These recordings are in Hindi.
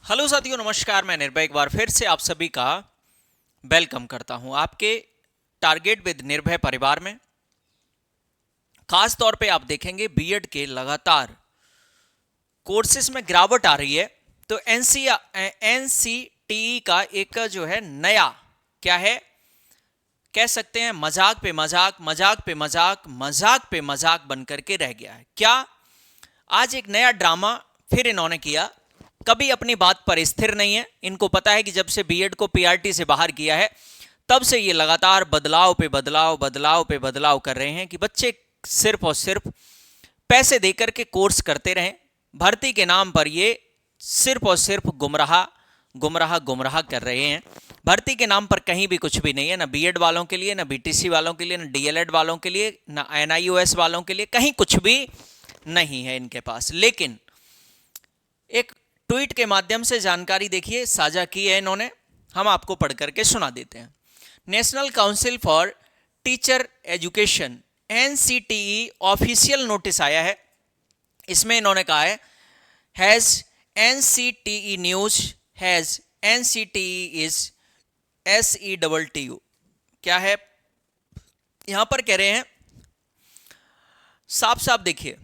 हेलो साथियों, नमस्कार। मैं निर्भय एक बार फिर से आप सभी का वेलकम करता हूं आपके टारगेट विद निर्भय परिवार में। खास तौर पे आप देखेंगे बीएड के लगातार कोर्सेज में गिरावट आ रही है। तो एनसीटीई का एक जो है नया क्या है, कह सकते हैं मजाक पे मजाक, मजाक पे मजाक, मजाक पे मजाक बन करके रह गया है। क्या आज एक नया ड्रामा फिर इन्होंने किया। कभी अपनी बात पर स्थिर नहीं है। इनको पता है कि जब से बीएड को पीआरटी से बाहर किया है तब से ये लगातार बदलाव पे बदलाव, बदलाव पे बदलाव कर रहे हैं कि बच्चे सिर्फ और सिर्फ पैसे देकर के कोर्स करते रहें। भर्ती के नाम पर ये सिर्फ और सिर्फ गुमराह गुमराह गुमराह कर रहे हैं। भर्ती के नाम पर कहीं भी कुछ भी नहीं है, ना बीएड वालों के लिए, ना बीटीसी वालों के लिए, ना डीएलएड वालों के लिए, ना एनआईओएस वालों के लिए, कहीं कुछ भी नहीं है इनके पास। लेकिन एक ट्वीट के माध्यम से जानकारी देखिए साझा की है इन्होंने, हम आपको पढ़ करके सुना देते हैं। National council for teacher education NCTE official notice आया है। इसमें इन्होंने कहा है has NCTE news has NCTE is SETTU। क्या है यहां पर कह रहे हैं, साफ साफ देखिए,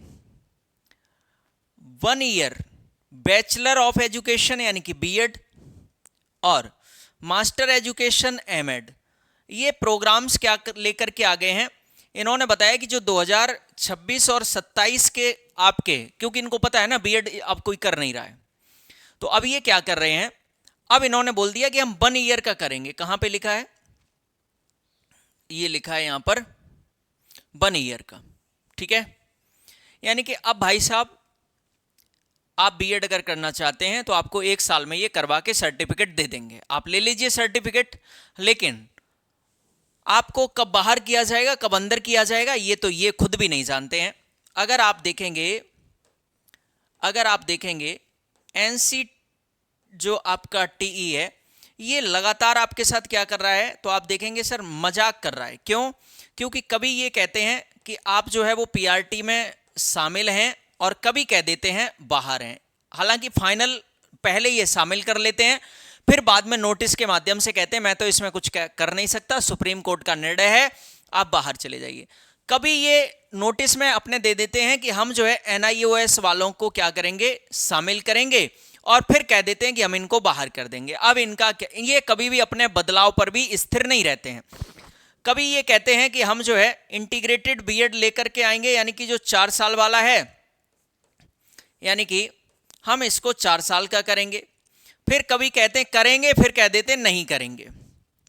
1 ईयर बैचलर ऑफ एजुकेशन यानी कि बीएड और मास्टर एजुकेशन एमएड, ये प्रोग्राम्स क्या लेकर के आ गए हैं। इन्होंने बताया कि जो 2026 और 27 के आपके, क्योंकि इनको पता है ना बीएड अब कोई कर नहीं रहा है, तो अब ये क्या कर रहे हैं, अब इन्होंने बोल दिया कि हम 1 ईयर का करेंगे। कहां पे लिखा है, ये लिखा है यहां पर 1 ईयर का। ठीक है, यानी कि अब भाई साहब आप बीएड अगर करना चाहते हैं तो आपको 1 साल में ये करवा के सर्टिफिकेट दे देंगे, आप ले लीजिए सर्टिफिकेट। लेकिन आपको कब बाहर किया जाएगा, कब अंदर किया जाएगा, ये तो ये खुद भी नहीं जानते हैं। अगर आप देखेंगे एनसी जो आपका टीई है, ये लगातार आपके साथ क्या कर रहा है, तो आप देखेंगे सर मजाक कर रहा है। क्यों? क्योंकि कभी ये कहते हैं कि आप जो है वो पीआरटी में शामिल हैं और कभी कह देते हैं बाहर हैं। हालांकि फाइनल पहले ये शामिल कर लेते हैं, फिर बाद में नोटिस के माध्यम से कहते हैं मैं तो इसमें कुछ कर नहीं सकता, सुप्रीम कोर्ट का निर्णय है, आप बाहर चले जाइए। कभी ये नोटिस में अपने दे देते हैं कि हम जो है एनआईओएस वालों को क्या करेंगे, शामिल करेंगे, और फिर कह देते हैं कि हम इनको बाहर कर देंगे। अब इनका ये कभी भी अपने बदलाव पर भी स्थिर नहीं रहते हैं। कभी ये कहते हैं कि हम जो है इंटीग्रेटेड बीएड लेकर के आएंगे, यानी कि जो 4 साल वाला है, यानी कि हम इसको 4 साल का करेंगे। फिर कभी कहते हैं करेंगे, फिर कह देते हैं नहीं करेंगे।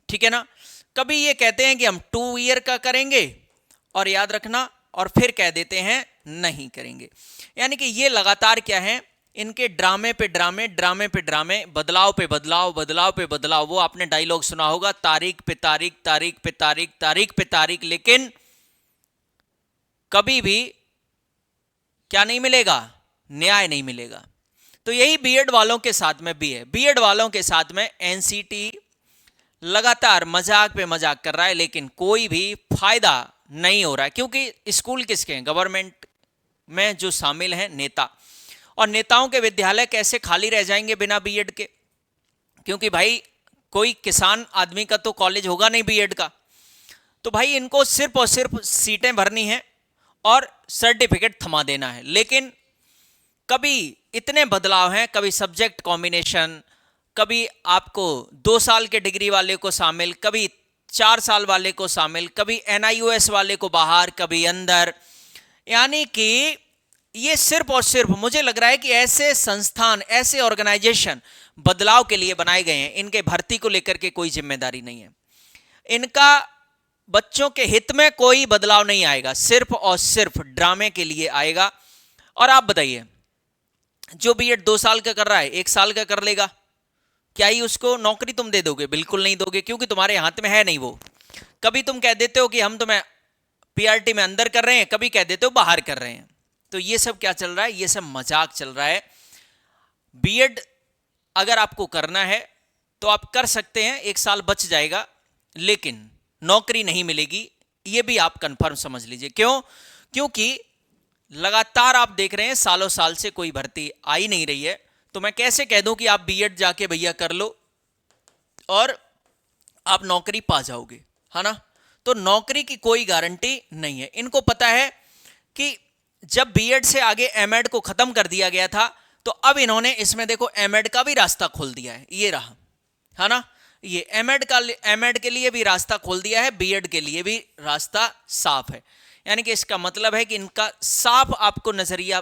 ठीक है ना। कभी ये कहते हैं कि हम 2 ईयर का करेंगे, और याद रखना, और फिर कह देते हैं नहीं करेंगे। यानी कि ये लगातार क्या है, इनके ड्रामे पे ड्रामे, ड्रामे पे ड्रामे, बदलाव पे बदलाव, बदलाव पे बदलाव। वो आपने डायलॉग सुना होगा, तारीख पे तारीख, तारीख पे तारीख, तारीख पे तारीख, लेकिन कभी भी क्या नहीं मिलेगा, न्याय नहीं मिलेगा। तो यही बीएड वालों के साथ में भी है। बीएड वालों के साथ में एनसीटी लगातार मजाक पे मजाक कर रहा है, लेकिन कोई भी फायदा नहीं हो रहा है। क्योंकि स्कूल किसके हैं, गवर्नमेंट में जो शामिल हैं नेता, और नेताओं के विद्यालय कैसे खाली रह जाएंगे बिना बीएड के। क्योंकि भाई कोई किसान आदमी का तो कॉलेज होगा नहीं बीएड का, तो भाई इनको सिर्फ और सिर्फ सीटें भरनी है और सर्टिफिकेट थमा देना है। लेकिन कभी इतने बदलाव हैं, कभी सब्जेक्ट कॉम्बिनेशन, कभी आपको 2 साल के डिग्री वाले को शामिल, कभी 4 साल वाले को शामिल, कभी एनआईओएस वाले को बाहर, कभी अंदर। यानी कि ये सिर्फ और सिर्फ मुझे लग रहा है कि ऐसे संस्थान, ऐसे ऑर्गेनाइजेशन बदलाव के लिए बनाए गए हैं, इनके भर्ती को लेकर के कोई जिम्मेदारी नहीं है। इनका बच्चों के हित में कोई बदलाव नहीं आएगा, सिर्फ और सिर्फ ड्रामे के लिए आएगा। और आप बताइए, जो बीएड 2 साल का कर रहा है 1 साल का कर लेगा, क्या ही उसको नौकरी तुम दे दोगे? बिल्कुल नहीं दोगे, क्योंकि तुम्हारे हाथ में है नहीं वो। कभी तुम कह देते हो कि हम तुम्हें पीआरटी में अंदर कर रहे हैं, कभी कह देते हो बाहर कर रहे हैं। तो ये सब क्या चल रहा है, ये सब मजाक चल रहा है। बीएड अगर आपको करना है तो आप कर सकते हैं, 1 साल बच जाएगा, लेकिन नौकरी नहीं मिलेगी, ये भी आप कंफर्म समझ लीजिए। क्यों? क्योंकि लगातार आप देख रहे हैं सालों साल से कोई भर्ती आई नहीं रही है। तो मैं कैसे कह दूं कि आप बीएड जाके भैया कर लो और आप नौकरी पा जाओगे, है ना। तो नौकरी की कोई गारंटी नहीं है। इनको पता है कि जब बीएड से आगे एमएड को खत्म कर दिया गया था, तो अब इन्होंने इसमें देखो एमएड का भी रास्ता खोल दिया है, ये रहा, है ना। ये एमएड के लिए भी रास्ता खोल दिया है, बीएड के लिए भी रास्ता साफ है। यानी कि इसका मतलब है कि इनका साफ आपको नजरिया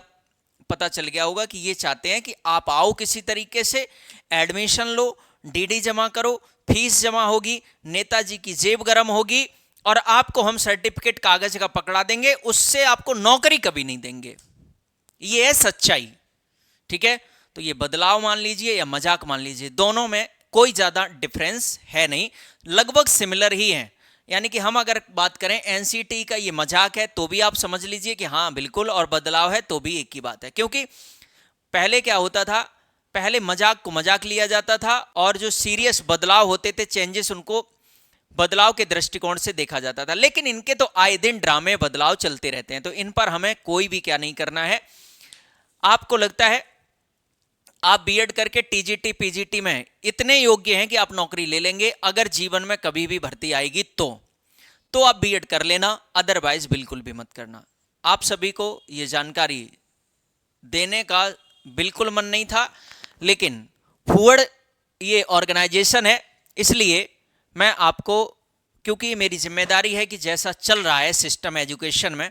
पता चल गया होगा कि ये चाहते हैं कि आप आओ, किसी तरीके से एडमिशन लो, डीडी जमा करो, फीस जमा होगी, नेताजी की जेब गर्म होगी और आपको हम सर्टिफिकेट कागज का पकड़ा देंगे, उससे आपको नौकरी कभी नहीं देंगे। ये है सच्चाई, ठीक है। तो ये बदलाव मान लीजिए या मजाक मान लीजिए, दोनों में कोई ज्यादा डिफरेंस है नहीं, लगभग सिमिलर ही है। यानी कि हम अगर बात करें एनसीटी का ये मजाक है तो भी आप समझ लीजिए कि हाँ बिल्कुल, और बदलाव है तो भी एक ही बात है। क्योंकि पहले क्या होता था, पहले मजाक को मजाक लिया जाता था और जो सीरियस बदलाव होते थे, चेंजेस, उनको बदलाव के दृष्टिकोण से देखा जाता था। लेकिन इनके तो आए दिन ड्रामे बदलाव चलते रहते हैं, तो इन पर हमें कोई भी क्या नहीं करना है। आपको लगता है आप बीएड करके टीजीटी पीजीटी में इतने योग्य हैं कि आप नौकरी ले लेंगे, अगर जीवन में कभी भी भर्ती आएगी तो आप बीएड कर लेना, अदरवाइज बिल्कुल भी मत करना। आप सभी को ये जानकारी देने का बिल्कुल मन नहीं था, लेकिन फूड ये ऑर्गेनाइजेशन है, इसलिए मैं आपको, क्योंकि मेरी जिम्मेदारी है कि जैसा चल रहा है सिस्टम एजुकेशन में,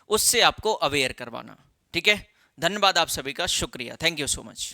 उससे आपको अवेयर करवाना, ठीक है। धन्यवाद आप सभी का, शुक्रिया, थैंक यू सो मच।